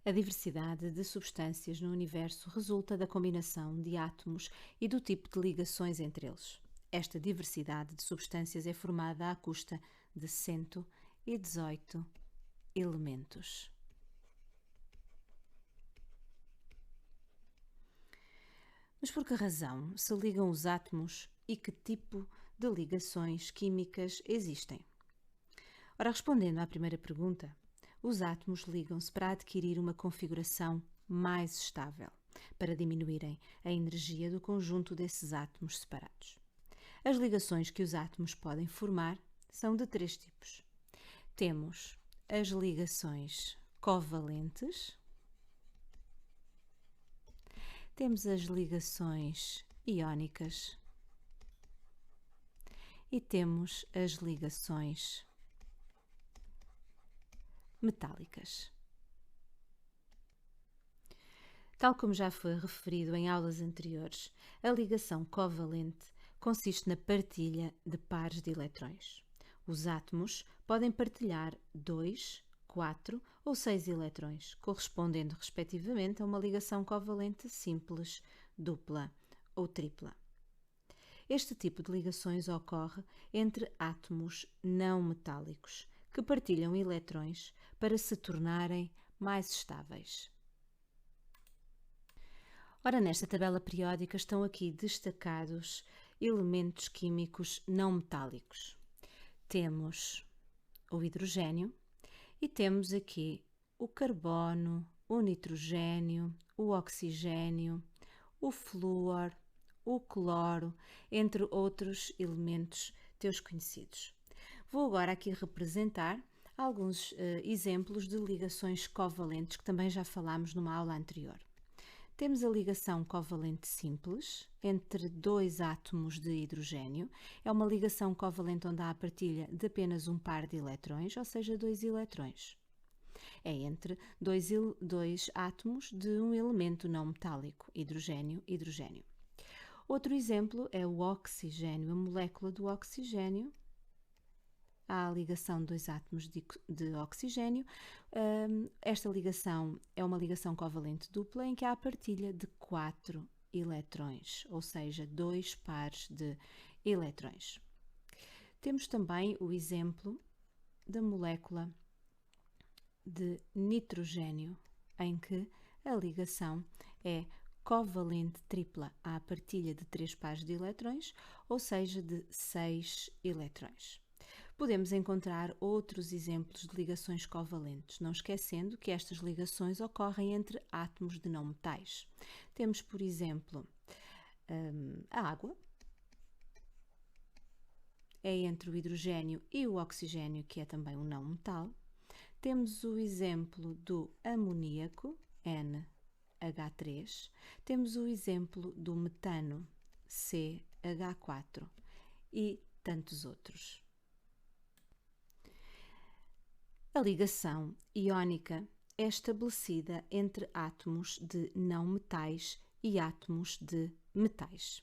A diversidade de substâncias no universo resulta da combinação de átomos e do tipo de ligações entre eles. Esta diversidade de substâncias é formada à custa de 118 elementos. Mas por que razão se ligam os átomos e que tipo de ligações químicas existem? Ora, respondendo à primeira pergunta, os átomos ligam-se para adquirir uma configuração mais estável, para diminuírem a energia do conjunto desses átomos separados. As ligações que os átomos podem formar são de três tipos. Temos as ligações covalentes, temos as ligações iónicas e temos as ligações metálicas. Tal como já foi referido em aulas anteriores, a ligação covalente consiste na partilha de pares de eletrões. Os átomos podem partilhar 2, 4 ou 6 eletrões, correspondendo respectivamente a uma ligação covalente simples, dupla ou tripla. Este tipo de ligações ocorre entre átomos não metálicos, que partilham eletrões para se tornarem mais estáveis. Ora, nesta tabela periódica estão aqui destacados elementos químicos não metálicos. Temos o hidrogênio e temos aqui o carbono, o nitrogênio, o oxigênio, o flúor, o cloro, entre outros elementos teus conhecidos. Vou agora aqui representar alguns exemplos de ligações covalentes que também já falámos numa aula anterior. Temos a ligação covalente simples entre dois átomos de hidrogênio. É uma ligação covalente onde há a partilha de apenas um par de eletrões, ou seja, 2 eletrões. É entre dois átomos de um elemento não metálico, hidrogênio, hidrogênio. Outro exemplo é o oxigênio, a molécula do oxigênio. Há a ligação de dois átomos de oxigênio. Esta ligação é uma ligação covalente dupla em que há a partilha de 4 eletrões, ou seja, 2 pares de eletrões. Temos também o exemplo da molécula de nitrogênio, em que a ligação é covalente tripla, há a partilha de 3 pares de eletrões, ou seja, de 6 eletrões. Podemos encontrar outros exemplos de ligações covalentes, não esquecendo que estas ligações ocorrem entre átomos de não metais. Temos, por exemplo, a água, é entre o hidrogênio e o oxigênio, que é também um não metal. Temos o exemplo do amoníaco, NH3. Temos o exemplo do metano, CH4, e tantos outros. A ligação iónica é estabelecida entre átomos de não metais e átomos de metais.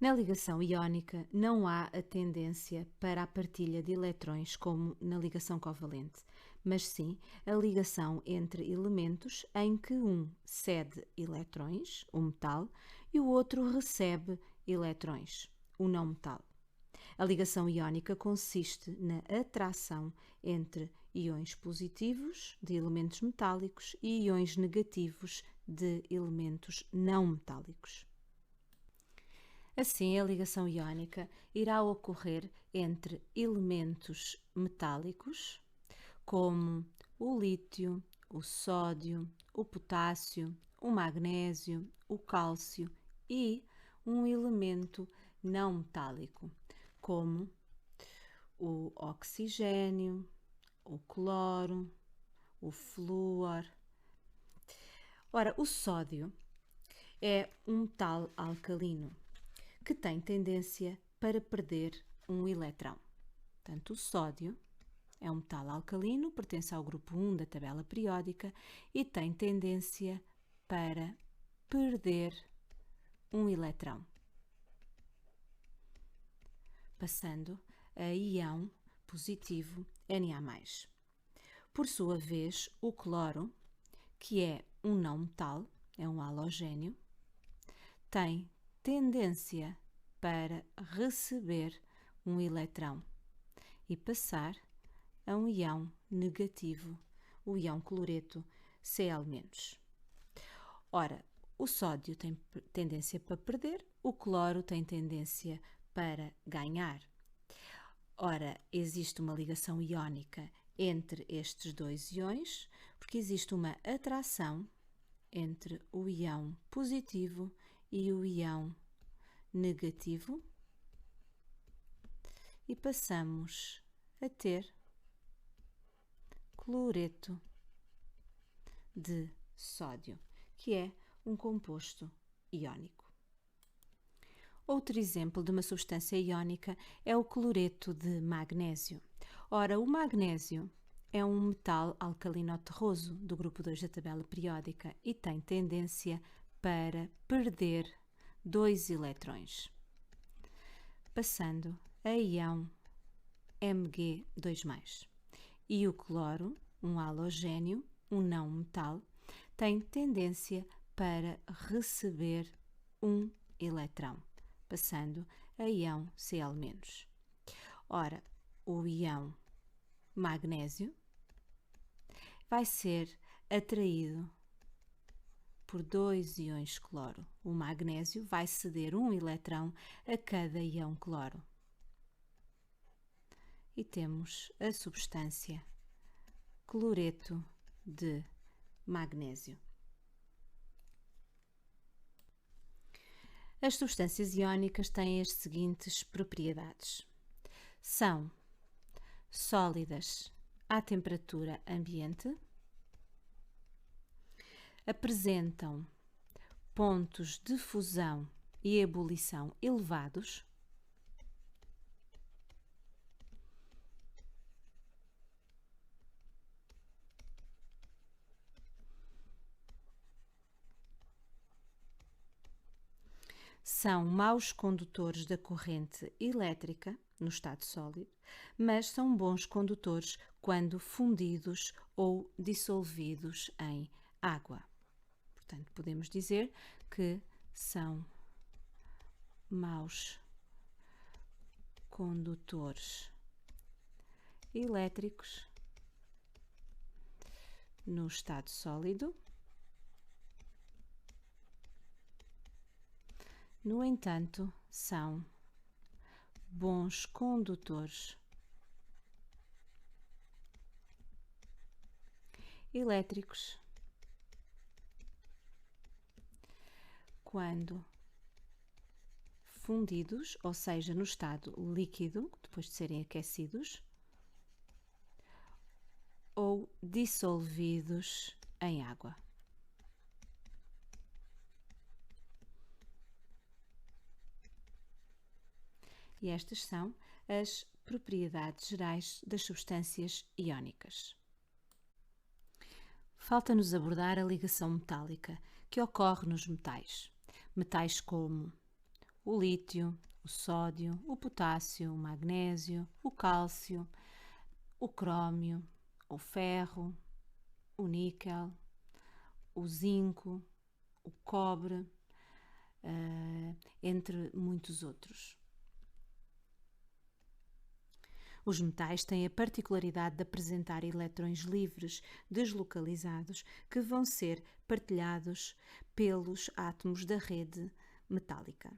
Na ligação iónica não há a tendência para a partilha de eletrões como na ligação covalente, mas sim a ligação entre elementos em que um cede eletrões, o metal, e o outro recebe eletrões, o não metal. A ligação iónica consiste na atração entre íons positivos de elementos metálicos e íons negativos de elementos não metálicos. Assim, a ligação iónica irá ocorrer entre elementos metálicos, como o lítio, o sódio, o potássio, o magnésio, o cálcio, e um elemento não metálico, como o oxigênio, o cloro, o flúor. Ora, o sódio é um metal alcalino que tem tendência para perder um eletrão. Portanto, o sódio é um metal alcalino, pertence ao grupo 1 da tabela periódica e tem tendência para perder um eletrão, passando a íon positivo Na+. Por sua vez, o cloro, que é um não metal, é um halogénio, tem tendência para receber um eletrão e passar a um íon negativo, o íon cloreto Cl-. Ora, o sódio tem tendência para perder, o cloro tem tendência para ganhar. Ora, existe uma ligação iónica entre estes dois íons, porque existe uma atração entre o íon positivo e o íon negativo e passamos a ter cloreto de sódio, que é um composto iónico. Outro exemplo de uma substância iónica é o cloreto de magnésio. Ora, o magnésio é um metal alcalino-terroso do grupo 2 da tabela periódica e tem tendência para perder 2 eletrões, passando a íon Mg2+. E o cloro, um halogénio, um não metal, tem tendência para receber um eletrão, passando a íon Cl-. Ora, o íon magnésio vai ser atraído por 2 íons cloro. O magnésio vai ceder um eletrão a cada íon cloro. E temos a substância cloreto de magnésio. As substâncias iónicas têm as seguintes propriedades. São sólidas à temperatura ambiente, apresentam pontos de fusão e ebulição elevados, são maus condutores da corrente elétrica no estado sólido, mas são bons condutores quando fundidos ou dissolvidos em água. Portanto, podemos dizer que são maus condutores elétricos no estado sólido. No entanto, são bons condutores elétricos quando fundidos, ou seja, no estado líquido, depois de serem aquecidos, ou dissolvidos em água. E estas são as propriedades gerais das substâncias iónicas. Falta-nos abordar a ligação metálica que ocorre nos metais. Metais como o lítio, o sódio, o potássio, o magnésio, o cálcio, o crômio, o ferro, o níquel, o zinco, o cobre, entre muitos outros. Os metais têm a particularidade de apresentar eletrões livres deslocalizados que vão ser partilhados pelos átomos da rede metálica.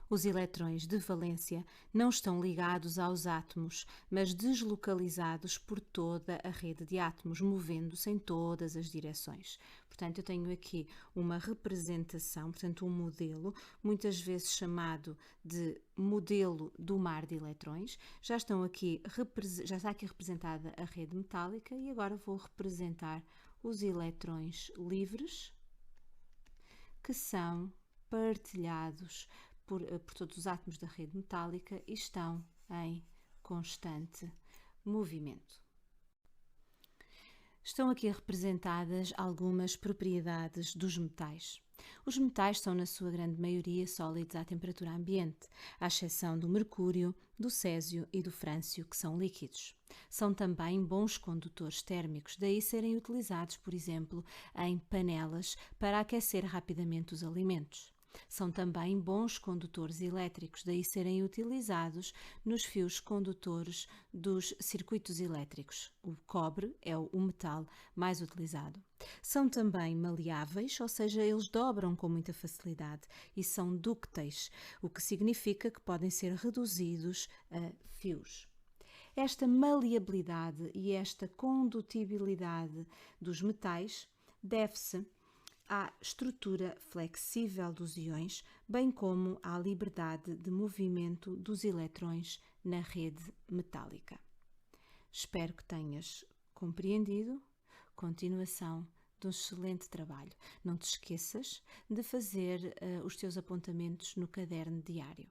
Os eletrões de valência não estão ligados aos átomos, mas deslocalizados por toda a rede de átomos, movendo-se em todas as direções. Portanto, eu tenho aqui uma representação, portanto, um modelo, muitas vezes chamado de modelo do mar de eletrões. Já está aqui representada a rede metálica e agora vou representar os eletrões livres que são partilhados por todos os átomos da rede metálica e estão em constante movimento. Estão aqui representadas algumas propriedades dos metais. Os metais são, na sua grande maioria, sólidos à temperatura ambiente, à exceção do mercúrio, do césio e do frâncio, que são líquidos. São também bons condutores térmicos, daí serem utilizados, por exemplo, em panelas para aquecer rapidamente os alimentos. São também bons condutores elétricos, daí serem utilizados nos fios condutores dos circuitos elétricos. O cobre é o metal mais utilizado. São também maleáveis, ou seja, eles dobram com muita facilidade e são dúcteis, o que significa que podem ser reduzidos a fios. Esta maleabilidade e esta condutibilidade dos metais deve-se à estrutura flexível dos íons, bem como à liberdade de movimento dos eletrões na rede metálica. Espero que tenhas compreendido. Continuação de um excelente trabalho. Não te esqueças de fazer os teus apontamentos no caderno diário.